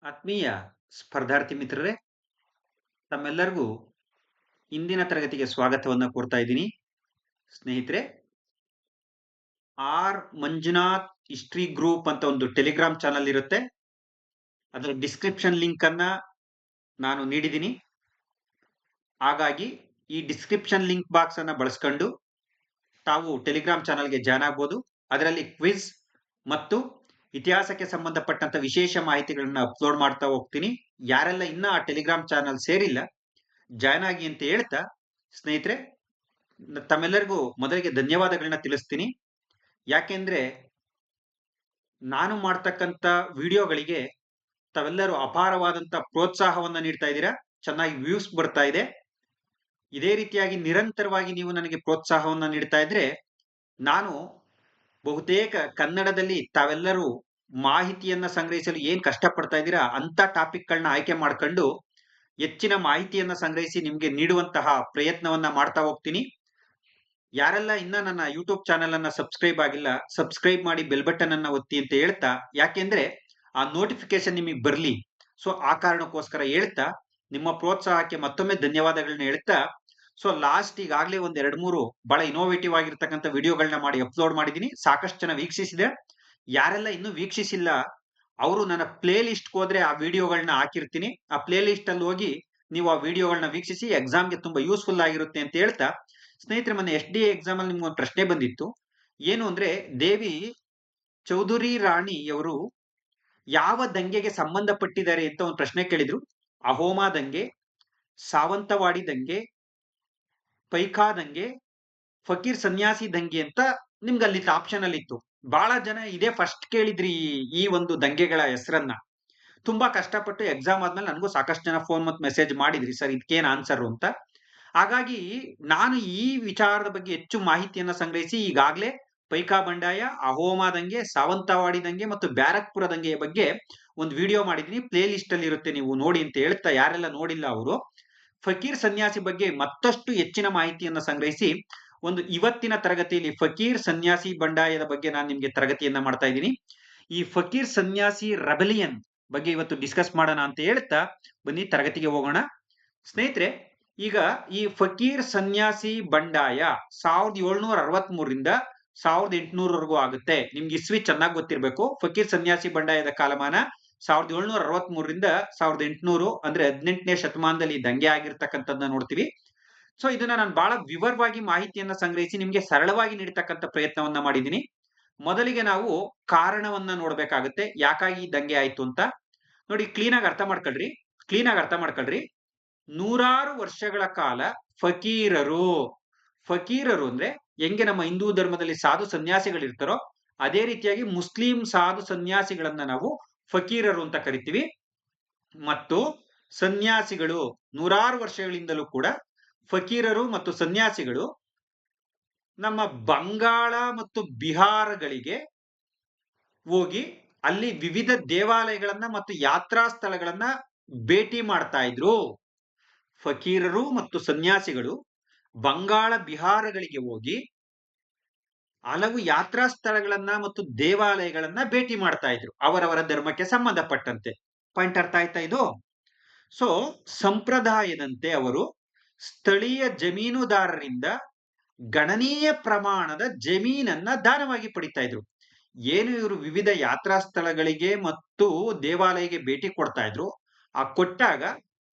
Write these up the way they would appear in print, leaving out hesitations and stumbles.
ಆತ್ಮೀಯ ಸ್ಪರ್ಧಾರ್ಥಿ ಮಿತ್ರರೇ, ತಮ್ಮೆಲ್ಲರಿಗೂ ಇಂದಿನ ತರಗತಿಗೆ ಸ್ವಾಗತವನ್ನ ಕೋರ್ತಾ ಇದ್ದೀನಿ. ಸ್ನೇಹಿತರೆ, ಆರ್ ಮಂಜುನಾಥ್ ಹಿಸ್ಟ್ರಿ ಗ್ರೂಪ್ ಅಂತ ಒಂದು ಟೆಲಿಗ್ರಾಮ್ ಚಾನಲ್ ಇರುತ್ತೆ. ಅದರ ಡಿಸ್ಕ್ರಿಪ್ಷನ್ ಲಿಂಕ್ ಅನ್ನ ನಾನು ನೀಡಿದ್ದೀನಿ. ಹಾಗಾಗಿ ಈ ಡಿಸ್ಕ್ರಿಪ್ಷನ್ ಲಿಂಕ್ ಬಾಕ್ಸ್ ಅನ್ನ ಬಳಸ್ಕೊಂಡು ತಾವು ಟೆಲಿಗ್ರಾಮ್ ಚಾನಲ್ಗೆ ಜಾಯ್ನ್ ಆಗ್ಬೋದು. ಅದರಲ್ಲಿ ಕ್ವಿಜ್ ಮತ್ತು ಇತಿಹಾಸಕ್ಕೆ ಸಂಬಂಧಪಟ್ಟಂತ ವಿಶೇಷ ಮಾಹಿತಿಗಳನ್ನ ಅಪ್ಲೋಡ್ ಮಾಡ್ತಾ ಹೋಗ್ತೀನಿ. ಯಾರೆಲ್ಲ ಇನ್ನ ಆ ಟೆಲಿಗ್ರಾಮ್ ಚಾನಲ್ ಸೇರಿಲ್ಲ, ಜಾಯ್ನ್ ಆಗಿ ಅಂತ ಹೇಳ್ತಾ, ಸ್ನೇಹಿತರೆ, ತಮ್ಮೆಲ್ಲರಿಗೂ ಮೊದಲಿಗೆ ಧನ್ಯವಾದಗಳನ್ನ ತಿಳಿಸ್ತೀನಿ. ಯಾಕೆಂದ್ರೆ ನಾನು ಮಾಡ್ತಕ್ಕಂಥ ವಿಡಿಯೋಗಳಿಗೆ ತಾವೆಲ್ಲರೂ ಅಪಾರವಾದಂತ ಪ್ರೋತ್ಸಾಹವನ್ನ ನೀಡ್ತಾ ಇದ್ದೀರಾ. ಚೆನ್ನಾಗಿ ವ್ಯೂಸ್ ಬರ್ತಾ ಇದೆ. ಇದೇ ರೀತಿಯಾಗಿ ನಿರಂತರವಾಗಿ ನೀವು ನನಗೆ ಪ್ರೋತ್ಸಾಹವನ್ನ ನೀಡ್ತಾ ಇದ್ರೆ ನಾನು ಬಹುತೇಕ ಕನ್ನಡದಲ್ಲಿ ತಾವೆಲ್ಲರೂ ಮಾಹಿತಿಯನ್ನ ಸಂಗ್ರಹಿಸಲು ಏನ್ ಕಷ್ಟಪಡ್ತಾ ಇದ್ದೀರಾ ಅಂತ ಟಾಪಿಕ್ಗಳನ್ನ ಆಯ್ಕೆ ಮಾಡ್ಕೊಂಡು ಹೆಚ್ಚಿನ ಮಾಹಿತಿಯನ್ನ ಸಂಗ್ರಹಿಸಿ ನಿಮ್ಗೆ ನೀಡುವಂತಹ ಪ್ರಯತ್ನವನ್ನ ಮಾಡ್ತಾ ಹೋಗ್ತೀನಿ. ಯಾರೆಲ್ಲ ಇನ್ನ ನನ್ನ ಯೂಟ್ಯೂಬ್ ಚಾನೆಲ್ ಅನ್ನ ಸಬ್ಸ್ಕ್ರೈಬ್ ಆಗಿಲ್ಲ, ಸಬ್ಸ್ಕ್ರೈಬ್ ಮಾಡಿ ಬೆಲ್ ಬಟನ್ ಅನ್ನ ಒತ್ತಿ ಅಂತ ಹೇಳ್ತಾ, ಯಾಕೆಂದ್ರೆ ಆ ನೋಟಿಫಿಕೇಶನ್ ನಿಮಗೆ ಬರ್ಲಿ. ಸೊ ಆ ಕಾರಣಕ್ಕೋಸ್ಕರ ಹೇಳ್ತಾ, ನಿಮ್ಮ ಪ್ರೋತ್ಸಾಹಕ್ಕೆ ಮತ್ತೊಮ್ಮೆ ಧನ್ಯವಾದಗಳನ್ನ ಹೇಳ್ತಾ, ಸೊ ಲಾಸ್ಟ್ ಈಗಾಗಲೇ ಒಂದ್ 2-3 ಬಹಳ ಇನೋವೇಟಿವ್ ಆಗಿರ್ತಕ್ಕಂಥ ವಿಡಿಯೋಗಳನ್ನ ಮಾಡಿ ಅಪ್ಲೋಡ್ ಮಾಡಿದೀನಿ. ಸಾಕಷ್ಟು ಜನ ವೀಕ್ಷಿಸಿದೆ. ಯಾರೆಲ್ಲ ಇನ್ನೂ ವೀಕ್ಷಿಸಿಲ್ಲ ಅವರು ನನ್ನ ಪ್ಲೇ ಲಿಸ್ಟ್ ಹೋದ್ರೆ ಆ ವಿಡಿಯೋಗಳನ್ನ ಹಾಕಿರ್ತೀನಿ. ಆ ಪ್ಲೇ ಲಿಸ್ಟ್ ಅಲ್ಲಿ ಹೋಗಿ ನೀವು ಆ ವಿಡಿಯೋಗಳನ್ನ ವೀಕ್ಷಿಸಿ. ಎಕ್ಸಾಮ್ಗೆ ತುಂಬಾ ಯೂಸ್ಫುಲ್ ಆಗಿರುತ್ತೆ ಅಂತ ಹೇಳ್ತಾ, ಸ್ನೇಹಿತರೆ, ಮೊನ್ನೆ SDA ಎಕ್ಸಾಮ್ ಅಲ್ಲಿ ನಿಮ್ಗೆ ಒಂದು ಪ್ರಶ್ನೆ ಬಂದಿತ್ತು. ಏನು ಅಂದ್ರೆ, ದೇವಿ ಚೌಧುರಿ ರಾಣಿ ಅವರು ಯಾವ ದಂಗೆಗೆ ಸಂಬಂಧಪಟ್ಟಿದ್ದಾರೆ ಅಂತ ಒಂದು ಪ್ರಶ್ನೆ ಕೇಳಿದ್ರು. ಅಹೋಮ ದಂಗೆ, ಸಾವಂತವಾಡಿ ದಂಗೆ, ಪೈಕಾ ದಂಗೆ, ಫಕೀರ್ ಸನ್ಯಾಸಿ ದಂಗೆ ಅಂತ ನಿಮ್ಗೆ ಅಲ್ಲಿ ಆಪ್ಷನ್ ಅಲ್ಲಿ ಇತ್ತು. ಬಹಳ ಜನ ಇದೇ ಫಸ್ಟ್ ಕೇಳಿದ್ರಿ ಈ ಒಂದು ದಂಗೆಗಳ ಹೆಸರನ್ನ. ತುಂಬಾ ಕಷ್ಟಪಟ್ಟು ಎಕ್ಸಾಮ್ ಆದ್ಮೇಲೆ ನನಗೂ ಸಾಕಷ್ಟು ಜನ ಫೋನ್ ಮತ್ತು ಮೆಸೇಜ್ ಮಾಡಿದ್ರಿ, ಸರ್ ಇದಕ್ಕೇನ್ ಆನ್ಸರ್ ಅಂತ. ಹಾಗಾಗಿ ನಾನು ಈ ವಿಚಾರದ ಬಗ್ಗೆ ಹೆಚ್ಚು ಮಾಹಿತಿಯನ್ನ ಸಂಗ್ರಹಿಸಿ ಈಗಾಗಲೇ ಪೈಕಾ ಬಂಡಾಯ, ಅಹೋಮ ದಂಗೆ, ಸಾವಂತವಾಡಿ ದಂಗೆ ಮತ್ತು ಬ್ಯಾರಕ್ಪುರ ದಂಗೆಯ ಬಗ್ಗೆ ಒಂದು ವಿಡಿಯೋ ಮಾಡಿದೀನಿ. ಪ್ಲೇ ಲಿಸ್ಟ್ ಅಲ್ಲಿ ಇರುತ್ತೆ, ನೀವು ನೋಡಿ ಅಂತ ಹೇಳ್ತಾ, ಯಾರೆಲ್ಲ ನೋಡಿಲ್ಲ ಅವರು ಫಕೀರ್ ಸನ್ಯಾಸಿ ಬಗ್ಗೆ ಮತ್ತಷ್ಟು ಹೆಚ್ಚಿನ ಮಾಹಿತಿಯನ್ನ ಸಂಗ್ರಹಿಸಿ ಒಂದು ಇವತ್ತಿನ ತರಗತಿಯಲ್ಲಿ ಫಕೀರ್ ಸನ್ಯಾಸಿ ಬಂಡಾಯದ ಬಗ್ಗೆ ನಾನು ನಿಮ್ಗೆ ತರಗತಿಯನ್ನ ಮಾಡ್ತಾ ಇದ್ದೀನಿ. ಈ ಫಕೀರ್ ಸನ್ಯಾಸಿ ರೆಬೆಲಿಯನ್ ಬಗ್ಗೆ ಇವತ್ತು ಡಿಸ್ಕಸ್ ಮಾಡೋಣ ಅಂತ ಹೇಳ್ತಾ ಬನ್ನಿ ತರಗತಿಗೆ ಹೋಗೋಣ. ಸ್ನೇಹಿತರೆ, ಈಗ ಈ ಫಕೀರ್ ಸನ್ಯಾಸಿ ಬಂಡಾಯ 1763ರಿಂದ 1800ವರೆಗೂ ಆಗುತ್ತೆ. ನಿಮ್ಗೆ ಇಸ್ವಿ ಚೆನ್ನಾಗಿ ಗೊತ್ತಿರಬೇಕು. ಫಕೀರ್ ಸನ್ಯಾಸಿ ಬಂಡಾಯದ ಕಾಲಮಾನ 1763ರಿಂದ 1800, ಅಂದ್ರೆ 18ನೇ ಶತಮಾನದಲ್ಲಿ ದಂಗೆ ಆಗಿರ್ತಕ್ಕಂಥದ್ದನ್ನ ನೋಡ್ತೀವಿ. ಸೊ ಇದನ್ನ ನಾನು ಬಹಳ ವಿವರವಾಗಿ ಮಾಹಿತಿಯನ್ನ ಸಂಗ್ರಹಿಸಿ ನಿಮ್ಗೆ ಸರಳವಾಗಿ ನೀಡತಕ್ಕಂಥ ಪ್ರಯತ್ನವನ್ನ ಮಾಡಿದ್ದೀನಿ. ಮೊದಲಿಗೆ ನಾವು ಕಾರಣವನ್ನ ನೋಡ್ಬೇಕಾಗುತ್ತೆ, ಯಾಕಾಗಿ ದಂಗೆ ಆಯ್ತು ಅಂತ. ನೋಡಿ, ಕ್ಲೀನಾಗಿ ಅರ್ಥ ಮಾಡ್ಕೊಳ್ರಿ. ನೂರಾರು ವರ್ಷಗಳ ಕಾಲ ಫಕೀರರು ಅಂದ್ರೆ ಹೆಂಗೆ ನಮ್ಮ ಹಿಂದೂ ಧರ್ಮದಲ್ಲಿ ಸಾಧು ಸನ್ಯಾಸಿಗಳಿರ್ತಾರೋ ಅದೇ ರೀತಿಯಾಗಿ ಮುಸ್ಲಿಂ ಸಾಧು ಸನ್ಯಾಸಿಗಳನ್ನ ನಾವು ಫಕೀರರು ಅಂತ ಕರಿತೀವಿ. ಮತ್ತು ಸನ್ಯಾಸಿಗಳು ನೂರಾರು ವರ್ಷಗಳಿಂದಲೂ ಕೂಡ ಫಕೀರರು ಮತ್ತು ಸನ್ಯಾಸಿಗಳು ನಮ್ಮ ಬಂಗಾಳ ಮತ್ತು ಬಿಹಾರಗಳಿಗೆ ಹೋಗಿ ಅಲ್ಲಿ ವಿವಿಧ ದೇವಾಲಯಗಳನ್ನ ಮತ್ತು ಯಾತ್ರಾ ಸ್ಥಳಗಳನ್ನ ಭೇಟಿ ಮಾಡ್ತಾ ಇದ್ರು. ಫಕೀರರು ಮತ್ತು ಸನ್ಯಾಸಿಗಳು ಬಂಗಾಳ ಬಿಹಾರಗಳಿಗೆ ಹೋಗಿ ಹಲವು ಯಾತ್ರಾ ಸ್ಥಳಗಳನ್ನ ಮತ್ತು ದೇವಾಲಯಗಳನ್ನ ಭೇಟಿ ಮಾಡ್ತಾ ಇದ್ರು, ಅವರವರ ಧರ್ಮಕ್ಕೆ ಸಂಬಂಧಪಟ್ಟಂತೆ. ಪಾಯಿಂಟ್ ಅರ್ಥ ಆಯ್ತಾ ಇದು? ಸೊ ಸಂಪ್ರದಾಯದಂತೆ ಅವರು ಸ್ಥಳೀಯ ಜಮೀನುದಾರರಿಂದ ಗಣನೀಯ ಪ್ರಮಾಣದ ಜಮೀನನ್ನ ದಾನವಾಗಿ ಪಡಿತಾ ಇದ್ರು. ಏನು ಇವರು ವಿವಿಧ ಯಾತ್ರಾ ಸ್ಥಳಗಳಿಗೆ ಮತ್ತು ದೇವಾಲಯಕ್ಕೆ ಭೇಟಿ ಕೊಡ್ತಾ ಇದ್ರು, ಆ ಕೊಟ್ಟಾಗ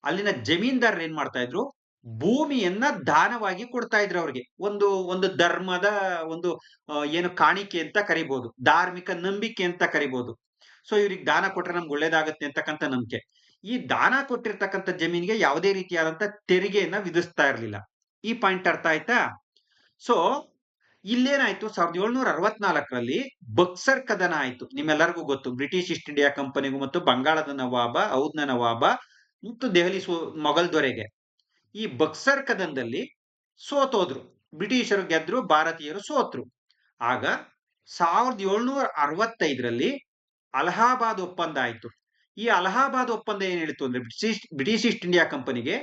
ಅಲ್ಲಿನ ಜಮೀನ್ದಾರರು ಏನ್ ಮಾಡ್ತಾ ಇದ್ರು, ಭೂಮಿಯನ್ನ ದಾನವಾಗಿ ಕೊಡ್ತಾ ಇದ್ರು ಅವ್ರಿಗೆ. ಒಂದು ಧರ್ಮದ ಒಂದು ಏನು ಕಾಣಿಕೆ ಅಂತ ಕರಿಬಹುದು, ಧಾರ್ಮಿಕ ನಂಬಿಕೆ ಅಂತ ಕರಿಬಹುದು. ಸೊ ಇವ್ರಿಗೆ ದಾನ ಕೊಟ್ರೆ ನಮ್ಗೆ ಒಳ್ಳೇದಾಗತ್ತೆ ಅಂತಕ್ಕಂಥ ನಂಬಿಕೆ. ಈ ದಾನ ಕೊಟ್ಟಿರ್ತಕ್ಕಂಥ ಜಮೀನಿಗೆ ಯಾವುದೇ ರೀತಿಯಾದಂತ ತೆರಿಗೆಯನ್ನ ವಿಧಿಸ್ತಾ ಇರಲಿಲ್ಲ. ಈ ಪಾಯಿಂಟ್ ಅರ್ಥ ಆಯ್ತಾ? ಸೊ ಇಲ್ಲೇನಾಯ್ತು, 1764ರಲ್ಲಿ ಬಕ್ಸರ್ ಕದನ ಆಯ್ತು. ನಿಮ್ಮೆಲ್ಲರಿಗೂ ಗೊತ್ತು, ಬ್ರಿಟಿಷ್ ಈಸ್ಟ್ ಇಂಡಿಯಾ ಕಂಪನಿಗೂ ಮತ್ತು ಬಂಗಾಳದ ನವಾಬ, ಔದ್ನ ನವಾಬ ಮತ್ತು ದೆಹಲಿ ಮೊಘಲ್ ದೊರೆಗೆ ಈ ಬಕ್ಸರ್ ಕದನದಲ್ಲಿ ಸೋತೋದ್ರು. ಬ್ರಿಟಿಷರು ಗೆದ್ರು, ಭಾರತೀಯರು ಸೋತ್ರು. ಆಗ 1765ರಲ್ಲಿ ಅಲಹಾಬಾದ್ ಒಪ್ಪಂದ ಆಯ್ತು. ಈ ಅಲಹಾಬಾದ್ ಒಪ್ಪಂದ ಏನ್ ಹೇಳಿತು ಅಂದ್ರೆ, ಬ್ರಿಟಿಷ್ ಈಸ್ಟ್ ಇಂಡಿಯಾ ಕಂಪನಿಗೆ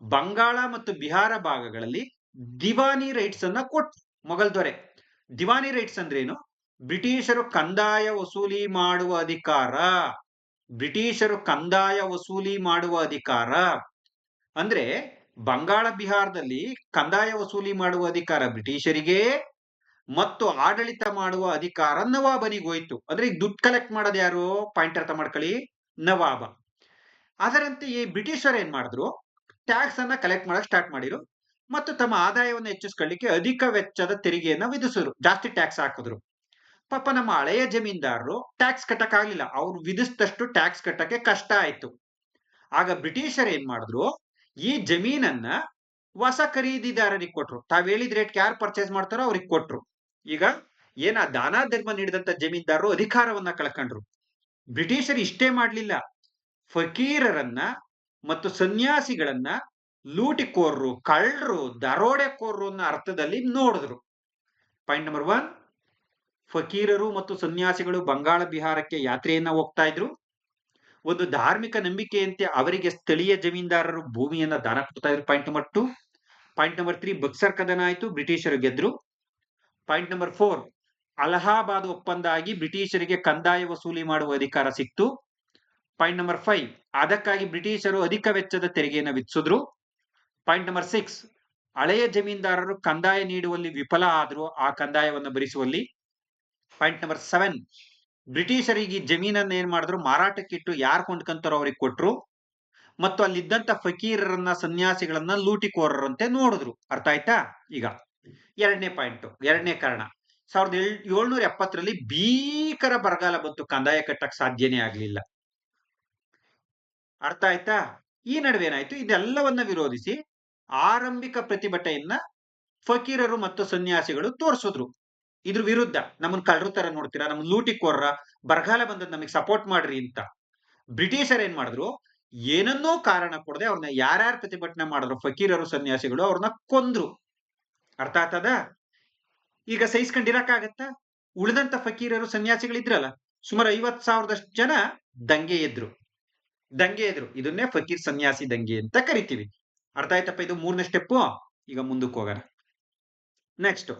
ಬಂಗಾಳ ಮತ್ತು ಬಿಹಾರ ಭಾಗಗಳಲ್ಲಿ ದಿವಾನಿ ರೈಟ್ಸ್ ಅನ್ನ ಕೊಟ್ಟು ಮೊಘಲ್ ದೊರೆ. ದಿವಾನಿ ರೈಟ್ಸ್ ಅಂದ್ರೇನು? ಬ್ರಿಟಿಷರು ಕಂದಾಯ ವಸೂಲಿ ಮಾಡುವ ಅಧಿಕಾರ, ಬ್ರಿಟಿಷರು ಕಂದಾಯ ವಸೂಲಿ ಮಾಡುವ ಅಧಿಕಾರ. ಅಂದ್ರೆ ಬಂಗಾಳ ಬಿಹಾರದಲ್ಲಿ ಕಂದಾಯ ವಸೂಲಿ ಮಾಡುವ ಅಧಿಕಾರ ಬ್ರಿಟಿಷರಿಗೆ ಮತ್ತು ಆಡಳಿತ ಮಾಡುವ ಅಧಿಕಾರ ನವಾಬನಿಗೋಯ್ತು. ಅಂದ್ರೆ ಈಗ ದುಡ್ಡು ಕಲೆಕ್ಟ್ ಮಾಡೋದು ಯಾರು? ಪಾಯಿಂಟ್ ಅರ್ಥ ಮಾಡ್ಕೊಳ್ಳಿ, ನವಾಬ. ಅದರಂತೆ ಈ ಬ್ರಿಟಿಷರು ಏನ್ ಮಾಡಿದ್ರು, ಟ್ಯಾಕ್ಸ್ ಅನ್ನ ಕಲೆಕ್ಟ್ ಮಾಡಕ್ ಸ್ಟಾರ್ಟ್ ಮಾಡಿರು ಮತ್ತು ತಮ್ಮ ಆದಾಯವನ್ನು ಹೆಚ್ಚಿಸ್ಕೊಳ್ಳಿಕ್ಕೆ ಅಧಿಕ ವೆಚ್ಚದ ತೆರಿಗೆಯನ್ನ ವಿಧಿಸಿದ್ರು, ಜಾಸ್ತಿ ಟ್ಯಾಕ್ಸ್ ಹಾಕಿದ್ರು. ಪಾಪ ನಮ್ಮ ಹಳೆಯ ಜಮೀನ್ದಾರರು ಟ್ಯಾಕ್ಸ್ ಕಟ್ಟಕ್ ಆಗ್ಲಿಲ್ಲ, ಅವ್ರು ವಿಧಿಸಿದಷ್ಟು ಟ್ಯಾಕ್ಸ್ ಕಟ್ಟಕ್ಕೆ ಕಷ್ಟ ಆಯ್ತು. ಆಗ ಬ್ರಿಟಿಷರ್ ಏನ್ ಮಾಡಿದ್ರು, ಈ ಜಮೀನನ್ನ ಹೊಸ ಖರೀದಿದಾರರಿಗೆ ಕೊಟ್ರು. ತಾವ್ ಹೇಳಿದ ರೇಟ್ ಯಾರು ಪರ್ಚೇಸ್ ಮಾಡ್ತಾರೋ ಅವ್ರಿಗೆ ಕೊಟ್ರು. ಈಗ ಏನ ದಾನ ಧರ್ಮ ನೀಡಿದಂತ ಜಮೀನ್ದಾರರು ಅಧಿಕಾರವನ್ನ ಕಳ್ಕೊಂಡ್ರು. ಬ್ರಿಟಿಷರು ಇಷ್ಟೇ ಮಾಡ್ಲಿಲ್ಲ, ಫಕೀರರನ್ನ ಮತ್ತು ಸನ್ಯಾಸಿಗಳನ್ನ ಲೂಟಿಕೋರರು, ಕಳ್ಳರು, ದರೋಡೆಕೋರರು ಅನ್ನೋ ಅರ್ಥದಲ್ಲಿ ನೋಡಿದ್ರು. ಪಾಯಿಂಟ್ ನಂಬರ್ 1, ಫಕೀರರು ಮತ್ತು ಸನ್ಯಾಸಿಗಳು ಬಂಗಾಳ ಬಿಹಾರಕ್ಕೆ ಯಾತ್ರೆಯನ್ನ ಹೋಗ್ತಾ ಇದ್ರು. ಒಂದು ಧಾರ್ಮಿಕ ನಂಬಿಕೆಯಂತೆ ಅವರಿಗೆ ಸ್ಥಳೀಯ ಜಮೀನ್ದಾರರು ಭೂಮಿಯನ್ನ ದಾನ ಕೊಡ್ತಾ ಇದ್ರು. Point number 2. Point number 3, Buxar ಕದನ ಆಯ್ತು, ಬ್ರಿಟಿಷರು ಗೆದ್ರು. ಪಾಯಿಂಟ್ ನಂಬರ್ 4, ಅಲಹಾಬಾದ್ ಒಪ್ಪಂದ ಆಗಿ ಬ್ರಿಟಿಷರಿಗೆ ಕಂದಾಯ ವಸೂಲಿ ಮಾಡುವ ಅಧಿಕಾರ ಸಿಕ್ತು. ಪಾಯಿಂಟ್ ನಂಬರ್ 5, ಅದಕ್ಕಾಗಿ ಬ್ರಿಟಿಷರು ಅಧಿಕ ವೆಚ್ಚದ ತೆರಿಗೆಯನ್ನು ವಿಧಿಸಿದ್ರು. ಪಾಯಿಂಟ್ ನಂಬರ್ 6, ಹಳೆಯ ಜಮೀನ್ದಾರರು ಕಂದಾಯ ನೀಡುವಲ್ಲಿ ವಿಫಲ ಆದ್ರು ಆ ಕಂದಾಯವನ್ನು ಭರಿಸುವಲ್ಲಿ. ಪಾಯಿಂಟ್ ನಂಬರ್ 7, ಬ್ರಿಟಿಷರಿಗೆ ಜಮೀನನ್ನ ಏನ್ ಮಾಡಿದ್ರು, ಮಾರಾಟಕ್ಕಿಟ್ಟು ಯಾರು ಕೊಂಡ್ಕೊಂತಾರೋ ಅವ್ರಿಗೆ ಕೊಟ್ರು ಮತ್ತು ಅಲ್ಲಿದ್ದಂತ ಫಕೀರರನ್ನ ಸನ್ಯಾಸಿಗಳನ್ನ ಲೂಟಿಕೋರರಂತೆ ನೋಡಿದ್ರು. ಅರ್ಥ ಆಯ್ತಾ? ಈಗ ಎರಡನೇ ಪಾಯಿಂಟ್, ಎರಡನೇ ಕಾರಣ, 1770ರಲ್ಲಿ ಭೀಕರ ಬರಗಾಲ ಬಂತು, ಕಂದಾಯ ಕಟ್ಟಕ್ ಸಾಧ್ಯನೇ ಆಗ್ಲಿಲ್ಲ. ಅರ್ಥ ಆಯ್ತಾ? ಈ ನಡುವೆ ಏನಾಯ್ತು, ಇದೆಲ್ಲವನ್ನ ವಿರೋಧಿಸಿ ಆರಂಭಿಕ ಪ್ರತಿಭಟನೆಯನ್ನ ಫಕೀರರು ಮತ್ತು ಸನ್ಯಾಸಿಗಳು ತೋರಿಸಿದ್ರು. ಇದ್ರ ವಿರುದ್ಧ, ನಮ್ಮನ್ನ ಕಳ್ಳರು ತರ ನೋಡ್ತೀರಾ, ನಮ್ ಲೂಟಿಕೋರ್ರ, ಬರಗಾಲ ಬಂದದ್ ನಮಗೆ ಸಪೋರ್ಟ್ ಮಾಡ್ರಿ ಅಂತ. ಬ್ರಿಟಿಷರ್ ಏನ್ ಮಾಡಿದ್ರು, ಏನನ್ನೋ ಕಾರಣ ಕೊಡದೆ ಅವ್ರನ್ನ ಯಾರ್ಯಾರು ಪ್ರತಿಭಟನೆ ಮಾಡಿದ್ರು ಫಕೀರರು ಸನ್ಯಾಸಿಗಳು ಅವ್ರನ್ನ ಕೊಂದ್ರು. ಅರ್ಥ ಆಗ್ತದ? ಈಗ ಸಹಿಸ್ಕೊಂಡಿರಕ್ಕಾಗತ್ತ? ಉಳಿದಂತ ಫಕೀರರು ಸನ್ಯಾಸಿಗಳಿದ್ರಲ್ಲ, ಸುಮಾರು 50,000 ಜನ ದಂಗೆ ಎದ್ರು. ಇದನ್ನೇ ಫಕೀರ್ ಸನ್ಯಾಸಿ ದಂಗೆ ಅಂತ ಕರಿತೀವಿ. ಅರ್ಥ ಆಯ್ತಪ್ಪ? ಇದು 3ನೇ ಸ್ಟೆಪ್. ಈಗ ಮುಂದಕ್ಕೆ ಹೋಗೋಣ. ನೆಕ್ಸ್ಟ್,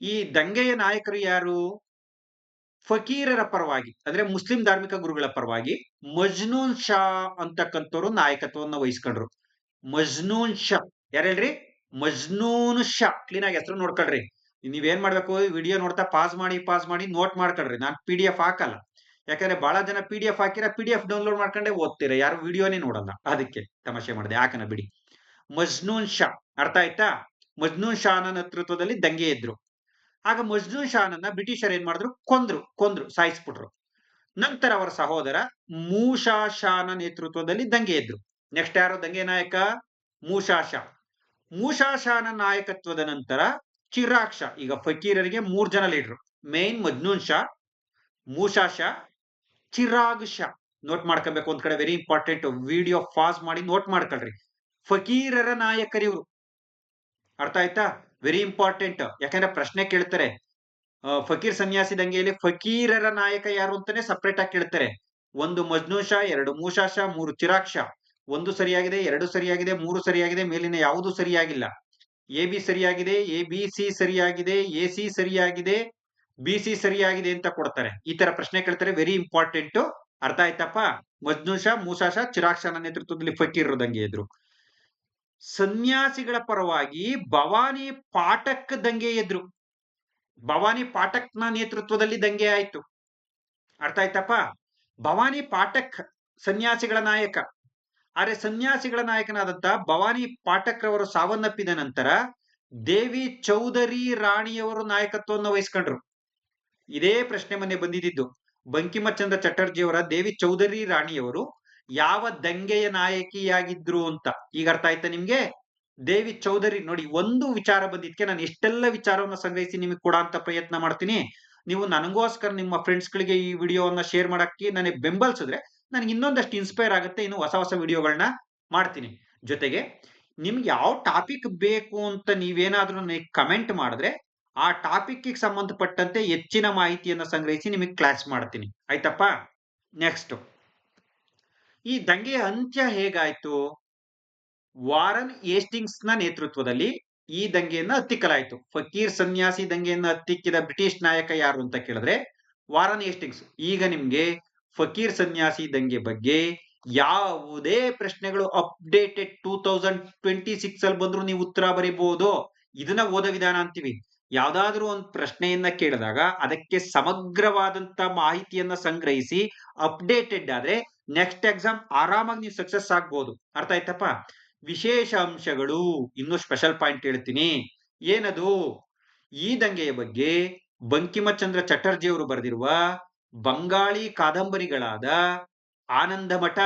ಈ ದಂಗೆಯ ನಾಯಕರು ಯಾರು? ಫಕೀರರ ಪರವಾಗಿ, ಅಂದ್ರೆ ಮುಸ್ಲಿಂ ಧಾರ್ಮಿಕ ಗುರುಗಳ ಪರವಾಗಿ ಮಜ್ನೂನ್ ಶಾ ಅಂತಕ್ಕಂಥವ್ರು ನಾಯಕತ್ವವನ್ನು ವಹಿಸ್ಕೊಂಡ್ರು. ಮಜ್ನೂನ್ ಶಾ ಯಾರು ಹೇಳ್ರಿ? ಮಜ್ನೂನ್ ಶಾ. ಕ್ಲೀನ್ ಆಗಿ ಹೆಸರು ನೋಡ್ಕೊಳ್ರಿ. ನೀವೇನ್ ಮಾಡ್ಬೇಕು, ವಿಡಿಯೋ ನೋಡ್ತಾ ಪಾಸ್ ಮಾಡಿ ನೋಟ್ ಮಾಡ್ಕೊಳ್ರಿ. ನಾನು PDF ಹಾಕಲ್ಲ, ಯಾಕಂದ್ರೆ ಬಹಳ ಜನ PDF ಹಾಕಿರ PDF ಡೌನ್ಲೋಡ್ ಮಾಡ್ಕೊಂಡೆ ಓದ್ತೀರ, ಯಾರು ವಿಡಿಯೋನೇ ನೋಡಲ್ಲ. ಅದಕ್ಕೆ ತಮಾಷೆ ಮಾಡಿದೆ, ಹಾಕನ ಬಿಡಿ. ಮಜ್ನೂನ್ ಶಾ, ಅರ್ಥ ಆಯ್ತಾ? ಮಜ್ನೂನ್ ಶಾನ ನೇತೃತ್ವದಲ್ಲಿ ದಂಗೆ ಎದ್ರು. ಆಗ ಮಜ್ನೂನ್ ಶಾನನ್ನ ಬ್ರಿಟಿಷರ್ ಏನ್ ಮಾಡಿದ್ರು, ಕೊಂದ್ರು, ಸಾಯಿಸ್ಬಿಟ್ರು. ನಂತರ ಅವರ ಸಹೋದರ ಮೂಷಾ ಶಾನ ನೇತೃತ್ವದಲ್ಲಿ ದಂಗೆ ಎದ್ರು. ನೆಕ್ಸ್ಟ್ ಯಾರು ದಂಗೆ ನಾಯಕ? ಮೂಷಾ ಶಾ. ಮೂಷಾ ಶಾನ ನಾಯಕತ್ವದ ನಂತರ ಚಿರಾಗ್ ಶಾ. ಈಗ ಫಕೀರರಿಗೆ 3 ಜನ leader, main Majnun Shah, Moosa Shah, Chirag Shah. Note ಮಾಡ್ಕೋಬೇಕು ಒಂದ್ ಕಡೆ, ವೆರಿ ಇಂಪಾರ್ಟೆಂಟ್. ವಿಡಿಯೋ ಪಾಸ್ ಮಾಡಿ ನೋಟ್ ಮಾಡ್ಕೊಳ್ರಿ. ಫಕೀರರ ನಾಯಕರಿವರು. ಅರ್ಥ ಆಯ್ತಾ? ವೆರಿ ಇಂಪಾರ್ಟೆಂಟ್, ಯಾಕಂದ್ರೆ ಪ್ರಶ್ನೆ ಕೇಳ್ತಾರೆ. ಫಕೀರ್ ಸನ್ಯಾಸಿ ದಂಗೆಯಲ್ಲಿ ಫಕೀರರ ನಾಯಕ ಯಾರು ಅಂತಾನೆ ಸಪರೇಟ್ ಆಗಿ ಕೇಳ್ತಾರೆ. 1 ಮಜ್ನೂನ್ ಶಾ, 2 ಮೂಷಾ ಶಾ, 3 ಚಿರಾಗ್ ಶಾ. 1 ಸರಿಯಾಗಿದೆ, 2 ಸರಿಯಾಗಿದೆ, 3 ಸರಿಯಾಗಿದೆ, ಮೇಲಿನ ಯಾವುದು ಸರಿಯಾಗಿಲ್ಲ. AB ಸರಿಯಾಗಿದೆ, ABC ಸರಿಯಾಗಿದೆ, AC ಸರಿಯಾಗಿದೆ, BC ಸರಿಯಾಗಿದೆ ಅಂತ ಕೊಡ್ತಾರೆ. ಈ ತರ ಪ್ರಶ್ನೆ ಕೇಳ್ತಾರೆ, ವೆರಿ ಇಂಪಾರ್ಟೆಂಟ್. ಅರ್ಥ ಆಯ್ತಪ್ಪ? ಮಜ್ನೂನ್ ಶಾ, ಮೂಷಾ ಶಾ, ಚಿರಾಗ್ ಶಾನ ನೇತೃತ್ವದಲ್ಲಿ ಫಕೀರರು ದಂಗೆ ಎದ್ರು. ಸನ್ಯಾಸಿಗಳ ಪರವಾಗಿ ಭವಾನಿ ಪಾಠಕ್ ದಂಗೆ ಎದ್ರು. ಭವಾನಿ ಪಾಠಕ್ನ ನೇತೃತ್ವದಲ್ಲಿ ದಂಗೆ ಆಯ್ತು. ಅರ್ಥ ಆಯ್ತಪ್ಪ? ಭವಾನಿ ಪಾಠಕ್ ಸನ್ಯಾಸಿಗಳ ನಾಯಕ. ಆದ್ರೆ ಸನ್ಯಾಸಿಗಳ ನಾಯಕನಾದಂತ ಭವಾನಿ ಪಾಠಕ್ ರವರು ಸಾವನ್ನಪ್ಪಿದ ನಂತರ ದೇವಿ ಚೌಧರಿ ರಾಣಿಯವರು ನಾಯಕತ್ವವನ್ನು ವಹಿಸ್ಕೊಂಡ್ರು. ಇದೇ ಪ್ರಶ್ನೆ ಮೊನ್ನೆ ಬಂದಿದ್ದು. ಬಂಕಿಮಚಂದ್ರ ಚಟರ್ಜಿ ಅವರ ದೇವಿ ಚೌಧರಿ ರಾಣಿಯವರು ಯಾವ ದಂಗೆಯ ನಾಯಕಿಯಾಗಿದ್ರು ಅಂತ. ಈಗ ಅರ್ಥ ಆಯ್ತಾ ನಿಮ್ಗೆ? ದೇವಿ ಚೌಧರಿ. ನೋಡಿ, ಒಂದು ವಿಚಾರ ಬಂದಿದ್ಕೆ ನಾನು ಎಷ್ಟೆಲ್ಲ ವಿಚಾರವನ್ನು ಸಂಗ್ರಹಿಸಿ ನಿಮಗೆ ಕೊಡ ಅಂತ ಪ್ರಯತ್ನ ಮಾಡ್ತೀನಿ. ನೀವು ನನಗೋಸ್ಕರ ನಿಮ್ಮ ಫ್ರೆಂಡ್ಸ್ ಗಳಿಗೆ ಈ ವಿಡಿಯೋವನ್ನ ಶೇರ್ ಮಾಡಕ್ಕೆ ನನಗೆ ಬೆಂಬಲಿಸಿದ್ರೆ ನನಗೆ ಇನ್ನೊಂದಷ್ಟು ಇನ್ಸ್ಪೈರ್ ಆಗುತ್ತೆ, ಇನ್ನು ಹೊಸ ವಿಡಿಯೋಗಳನ್ನ ಮಾಡ್ತೀನಿ. ಜೊತೆಗೆ ನಿಮ್ಗೆ ಯಾವ ಟಾಪಿಕ್ ಬೇಕು ಅಂತ ನೀವೇನಾದ್ರೂ ನನಗೆ ಕಮೆಂಟ್ ಮಾಡಿದ್ರೆ ಆ ಟಾಪಿಕ್ ಸಂಬಂಧಪಟ್ಟಂತೆ ಹೆಚ್ಚಿನ ಮಾಹಿತಿಯನ್ನು ಸಂಗ್ರಹಿಸಿ ನಿಮಗೆ ಕ್ಲಾಸ್ ಮಾಡ್ತೀನಿ. ಆಯ್ತಪ್ಪ? ನೆಕ್ಸ್ಟ್, ಈ ದಂಗೆಯ ಅಂತ್ಯ ಹೇಗಾಯ್ತು? ವಾರನ್ ಹೇಸ್ಟಿಂಗ್ಸ್ ನ ನೇತೃತ್ವದಲ್ಲಿ ಈ ದಂಗೆಯನ್ನ ಹತ್ತಿಕ್ಕಲಾಯಿತು. ಫಕೀರ್ ಸನ್ಯಾಸಿ ದಂಗೆಯನ್ನ ಹತ್ತಿಕ್ಕಿದ ಬ್ರಿಟಿಷ್ ನಾಯಕ ಯಾರು ಅಂತ ಕೇಳಿದ್ರೆ ವಾರನ್ ಹೇಸ್ಟಿಂಗ್ಸ್. ಈಗ ನಿಮ್ಗೆ ಫಕೀರ್ ಸನ್ಯಾಸಿ ದಂಗೆ ಬಗ್ಗೆ ಯಾವುದೇ ಪ್ರಶ್ನೆಗಳು ಅಪ್ಡೇಟೆಡ್ 2026 ಅಲ್ಲಿ ಬಂದ್ರು ನೀವು ಉತ್ತರ ಬರೀಬಹುದು. ಇದನ್ನ ಓದ ವಿಧಾನ ಅಂತೀವಿ. ಯಾವ್ದಾದ್ರು ಒಂದು ಪ್ರಶ್ನೆಯನ್ನ ಕೇಳಿದಾಗ ಅದಕ್ಕೆ ಸಮಗ್ರವಾದಂತ ಮಾಹಿತಿಯನ್ನ ಸಂಗ್ರಹಿಸಿ ಅಪ್ಡೇಟೆಡ್ ಆದ್ರೆ ನೆಕ್ಸ್ಟ್ ಎಕ್ಸಾಮ್ ಆರಾಮಾಗಿ ನೀವು ಸಕ್ಸಸ್ ಆಗ್ಬಹುದು. ಅರ್ಥ ಆಯ್ತಪ್ಪ? ವಿಶೇಷ ಅಂಶಗಳು ಇನ್ನು ಸ್ಪೆಷಲ್ ಪಾಯಿಂಟ್ ಹೇಳ್ತೀನಿ. ಏನದು? ಈ ದಂಗೆಯ ಬಗ್ಗೆ ಬಂಕಿಮಚಂದ್ರ ಚಟರ್ಜಿ ಅವರು ಬರೆದಿರುವ ಬಂಗಾಳಿ ಕಾದಂಬರಿಗಳಾದ ಆನಂದ ಮಠ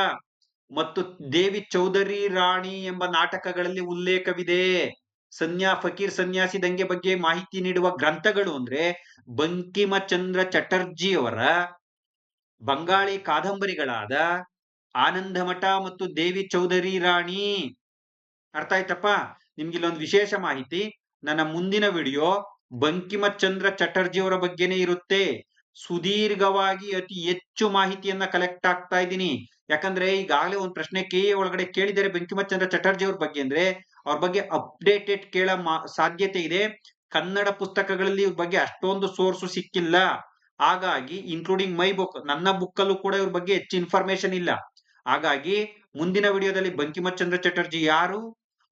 ಮತ್ತು ದೇವಿ ಚೌಧರಿ ರಾಣಿ ಎಂಬ ನಾಟಕಗಳಲ್ಲಿ ಉಲ್ಲೇಖವಿದೆ. ಫಕೀರ್ ಸನ್ಯಾಸಿ ದಂಗೆ ಬಗ್ಗೆ ಮಾಹಿತಿ ನೀಡುವ ಗ್ರಂಥಗಳು ಅಂದ್ರೆ ಬಂಕಿಮಚಂದ್ರ ಚಟರ್ಜಿ ಅವರ ಬಂಗಾಳಿ ಕಾದಂಬರಿಗಳಾದ ಆನಂದ ಮಠ ಮತ್ತು ದೇವಿ ಚೌಧರಿ ರಾಣಿ. ಅರ್ಥ ಆಯ್ತಪ್ಪ? ನಿಮ್ಗೆ ಇಲ್ಲೊಂದು ವಿಶೇಷ ಮಾಹಿತಿ. ನನ್ನ ಮುಂದಿನ ವಿಡಿಯೋ ಬಂಕಿಮಚಂದ್ರ ಚಟರ್ಜಿ ಅವರ ಬಗ್ಗೆನೇ ಇರುತ್ತೆ. ಸುದೀರ್ಘವಾಗಿ ಅತಿ ಹೆಚ್ಚು ಮಾಹಿತಿಯನ್ನ ಕಲೆಕ್ಟ್ ಆಗ್ತಾ ಇದ್ದೀನಿ. ಯಾಕಂದ್ರೆ ಈಗಾಗಲೇ ಒಂದು ಪ್ರಶ್ನೆ ಕೆ ಒಳಗಡೆ ಕೇಳಿದರೆ ಬಂಕಿಮಚಂದ್ರ ಚಟರ್ಜಿ ಅವ್ರ ಬಗ್ಗೆ ಅಂದ್ರೆ ಅವ್ರ ಬಗ್ಗೆ ಅಪ್ಡೇಟೆಡ್ ಕೇಳೋ ಸಾಧ್ಯತೆ ಇದೆ. ಕನ್ನಡ ಪುಸ್ತಕಗಳಲ್ಲಿ ಇವ್ರ ಬಗ್ಗೆ ಅಷ್ಟೊಂದು ಸೋರ್ಸು ಸಿಕ್ಕಿಲ್ಲ. ಹಾಗಾಗಿ ಇನ್ಕ್ಲೂಡಿಂಗ್ ಮೈ ಬುಕ್, ನನ್ನ ಬುಕ್ ಅಲ್ಲೂ ಕೂಡ ಇವ್ರ ಬಗ್ಗೆ ಹೆಚ್ಚು ಇನ್ಫಾರ್ಮೇಶನ್ ಇಲ್ಲ. ಹಾಗಾಗಿ ಮುಂದಿನ ವಿಡಿಯೋದಲ್ಲಿ ಬಂಕಿಮಚಂದ್ರ ಚಟರ್ಜಿ ಯಾರು,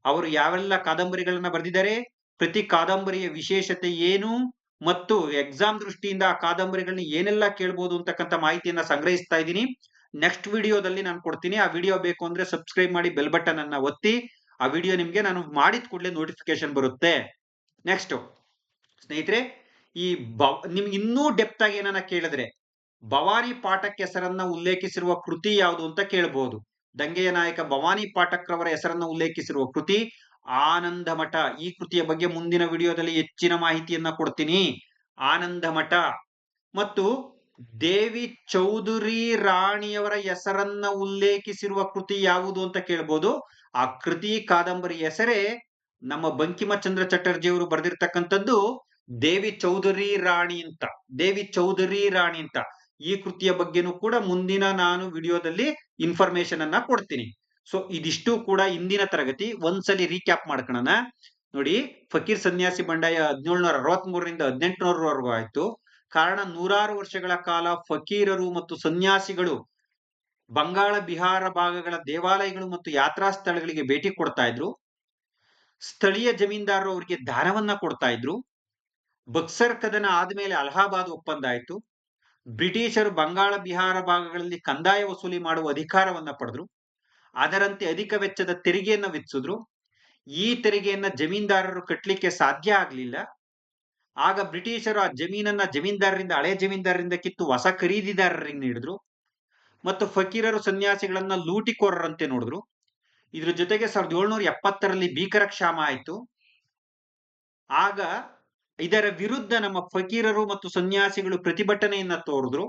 ಅವರು ಯಾವೆಲ್ಲ ಕಾದಂಬರಿಗಳನ್ನ ಬರೆದಿದ್ದಾರೆ, ಪ್ರತಿ ಕಾದಂಬರಿಯ ವಿಶೇಷತೆ ಏನು ಮತ್ತು ಎಕ್ಸಾಮ್ ದೃಷ್ಟಿಯಿಂದ ಆ ಕಾದಂಬರಿಗಳನ್ನ ಏನೆಲ್ಲ ಕೇಳಬಹುದು ಅಂತಕ್ಕಂಥ ಮಾಹಿತಿಯನ್ನ ಸಂಗ್ರಹಿಸ್ತಾ ಇದ್ದೀನಿ. ನೆಕ್ಸ್ಟ್ ವಿಡಿಯೋದಲ್ಲಿ ನಾನು ಕೊಡ್ತೀನಿ. ಆ ವಿಡಿಯೋ ಬೇಕು ಅಂದ್ರೆ ಸಬ್ಸ್ಕ್ರೈಬ್ ಮಾಡಿ ಬೆಲ್ ಬಟನ್ ಅನ್ನ ಒತ್ತಿ. ಆ ವಿಡಿಯೋ ನಿಮ್ಗೆ ನಾನು ಮಾಡಿದ ಕೂಡಲೇ ನೋಟಿಫಿಕೇಶನ್ ಬರುತ್ತೆ. ನೆಕ್ಸ್ಟ್ ಸ್ನೇಹಿತರೆ, ಈ ನಿಮ್ಗೆ ಇನ್ನೂ ಡೆಪ್ತ್ ಆಗಿ ಏನನ್ನ ಕೇಳಿದ್ರೆ ಭವಾನಿ ಪಾಠಕ್ ಹೆಸರನ್ನ ಉಲ್ಲೇಖಿಸಿರುವ ಕೃತಿ ಯಾವುದು ಅಂತ ಕೇಳಬಹುದು. ದಂಗೆಯ ನಾಯಕ ಭವಾನಿ ಪಾಠಕ್ ರವರ ಹೆಸರನ್ನ ಉಲ್ಲೇಖಿಸಿರುವ ಕೃತಿ ಆನಂದ ಮಠ. ಈ ಕೃತಿಯ ಬಗ್ಗೆ ಮುಂದಿನ ವಿಡಿಯೋದಲ್ಲಿ ಹೆಚ್ಚಿನ ಮಾಹಿತಿಯನ್ನ ಕೊಡ್ತೀನಿ. ಆನಂದ ಮಠ ಮತ್ತು ದೇವಿ ಚೌಧರಿ ರಾಣಿಯವರ ಹೆಸರನ್ನ ಉಲ್ಲೇಖಿಸಿರುವ ಕೃತಿ ಯಾವುದು ಅಂತ ಕೇಳಬಹುದು. ಆ ಕೃತಿ ಕಾದಂಬರಿ ಹೆಸರೇ ನಮ್ಮ ಬಂಕಿಮಚಂದ್ರ ಚಟರ್ಜಿ ಅವರು ಬರೆದಿರ್ತಕ್ಕಂಥದ್ದು ದೇವಿ ಚೌಧರಿ ರಾಣಿ ಅಂತ. ದೇವಿ ಚೌಧರಿ ರಾಣಿ ಅಂತ ಈ ಕೃತಿಯ ಬಗ್ಗೆನೂ ಕೂಡ ಮುಂದಿನ ನಾನು ವಿಡಿಯೋದಲ್ಲಿ ಇನ್ಫಾರ್ಮೇಶನ್ ಅನ್ನ ಕೊಡ್ತೀನಿ. ಸೊ ಇದಿಷ್ಟು ಕೂಡ ಇಂದಿನ ತರಗತಿ. ಒಂದ್ಸಲಿ ರೀಕ್ಯಾಪ್ ಮಾಡ್ಕೊಳ್ಳೋಣ. ನೋಡಿ, ಫಕೀರ್ ಸನ್ಯಾಸಿ ಬಂಡಾಯ 1763ರಿಂದ 1800ರವರೆಗೂ ಆಯ್ತು. ಕಾರಣ, ನೂರಾರು ವರ್ಷಗಳ ಕಾಲ ಫಕೀರರು ಮತ್ತು ಸನ್ಯಾಸಿಗಳು ಬಂಗಾಳ ಬಿಹಾರ ಭಾಗಗಳ ದೇವಾಲಯಗಳು ಮತ್ತು ಯಾತ್ರಾ ಸ್ಥಳಗಳಿಗೆ ಭೇಟಿ ಕೊಡ್ತಾ ಇದ್ರು. ಸ್ಥಳೀಯ ಜಮೀನ್ದಾರರು ಅವರಿಗೆ ದಾನವನ್ನ ಕೊಡ್ತಾ ಇದ್ರು. ಬಕ್ಸರ್ ಕದನ ಆದ್ಮೇಲೆ ಅಲಹಾಬಾದ್ ಒಪ್ಪಂದ ಆಯ್ತು. ಬ್ರಿಟಿಷರು ಬಂಗಾಳ ಬಿಹಾರ ಭಾಗಗಳಲ್ಲಿ ಕಂದಾಯ ವಸೂಲಿ ಮಾಡುವ ಅಧಿಕಾರವನ್ನ ಪಡೆದ್ರು. ಅದರಂತೆ ಅಧಿಕ ವೆಚ್ಚದ ತೆರಿಗೆಯನ್ನ ವಿಧಿಸಿದ್ರು. ಈ ತೆರಿಗೆಯನ್ನ ಜಮೀನ್ದಾರರು ಕಟ್ಟಲಿಕ್ಕೆ ಸಾಧ್ಯ ಆಗ್ಲಿಲ್ಲ. ಆಗ ಬ್ರಿಟಿಷರು ಆ ಜಮೀನನ್ನ ಜಮೀನ್ದಾರರಿಂದ, ಹಳೆ ಜಮೀನ್ದಾರರಿಂದ ಕಿತ್ತು ಹೊಸ ಖರೀದಿದಾರರಿಗೆ ನೀಡಿದ್ರು ಮತ್ತು ಫಕೀರರು ಸನ್ಯಾಸಿಗಳನ್ನ ಲೂಟಿಕೋರರಂತೆ ನೋಡಿದ್ರು. ಇದ್ರ ಜೊತೆಗೆ 1770ರಲ್ಲಿ ಭೀಕರ ಕ್ಷಾಮ ಆಯ್ತು. ಆಗ ಇದರ ವಿರುದ್ಧ ನಮ್ಮ ಫಕೀರರು ಮತ್ತು ಸನ್ಯಾಸಿಗಳು ಪ್ರತಿಭಟನೆಯನ್ನ ತೋರಿದ್ರು.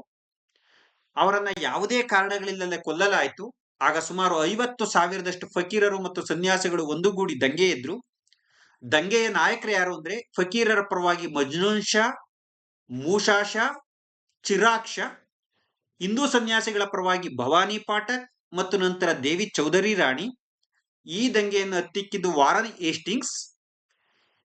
ಅವರನ್ನ ಯಾವುದೇ ಕಾರಣಗಳಿಲ್ಲದೆ ಕೊಲ್ಲಲಾಯಿತು. ಆಗ ಸುಮಾರು 50,000ದಷ್ಟು ಫಕೀರರು ಮತ್ತು ಸನ್ಯಾಸಿಗಳು ಒಂದುಗೂಡಿ ದಂಗೆ ಎದ್ರು. ದಂಗೆಯ ನಾಯಕರು ಯಾರು ಅಂದ್ರೆ ಫಕೀರರ ಪರವಾಗಿ ಮಜ್ನೂನ್ ಶಾ, ಮೂಸಾ ಶಾ, ಚಿರಾಗ್ ಶಾ, ಹಿಂದೂ ಸನ್ಯಾಸಿಗಳ ಪರವಾಗಿ ಭವಾನಿ ಪಾಠಕ್ ಮತ್ತು ನಂತರ ದೇವಿ ಚೌಧರಿ ರಾಣಿ. ಈ ದಂಗೆಯನ್ನು ಹತ್ತಿಕ್ಕಿದ್ದು ವಾರನ್ ಹೇಸ್ಟಿಂಗ್ಸ್.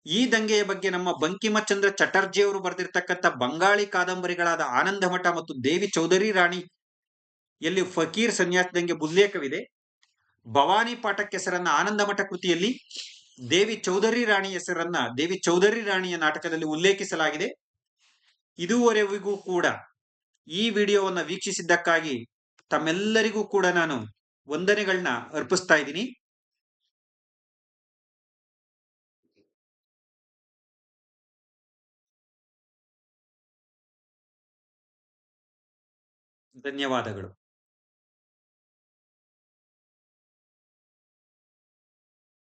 ಈ ದಂಗೆಯ ಬಗ್ಗೆ ನಮ್ಮ ಬಂಕಿಮಚಂದ್ರ ಚಟರ್ಜಿ ಅವರು ಬರೆದಿರ್ತಕ್ಕಂಥ ಬಂಗಾಳಿ ಕಾದಂಬರಿಗಳಾದ ಆನಂದ ಮಠ ಮತ್ತು ದೇವಿ ಚೌಧರಿ ರಾಣಿ ಎಲ್ಲಿ ಫಕೀರ್ ಸನ್ಯಾಸಿ ದಂಗೆ ಉಲ್ಲೇಖವಿದೆ. ಭವಾನಿ ಪಾಠಕ್ ಹೆಸರನ್ನ ಆನಂದ ಮಠ ಕೃತಿಯಲ್ಲಿ, ದೇವಿ ಚೌಧರಿ ರಾಣಿ ಹೆಸರನ್ನ ದೇವಿ ಚೌಧರಿ ರಾಣಿಯ ನಾಟಕದಲ್ಲಿ ಉಲ್ಲೇಖಿಸಲಾಗಿದೆ. ಇದುವರೆವಿಗೂ ಕೂಡ ಈ ವಿಡಿಯೋವನ್ನ ವೀಕ್ಷಿಸಿದ್ದಕ್ಕಾಗಿ ತಮ್ಮೆಲ್ಲರಿಗೂ ಕೂಡ ನಾನು ವಂದನೆಗಳನ್ನ ಅರ್ಪಿಸ್ತಾ ಇದ್ದೀನಿ. ಧನ್ಯವಾದಗಳು.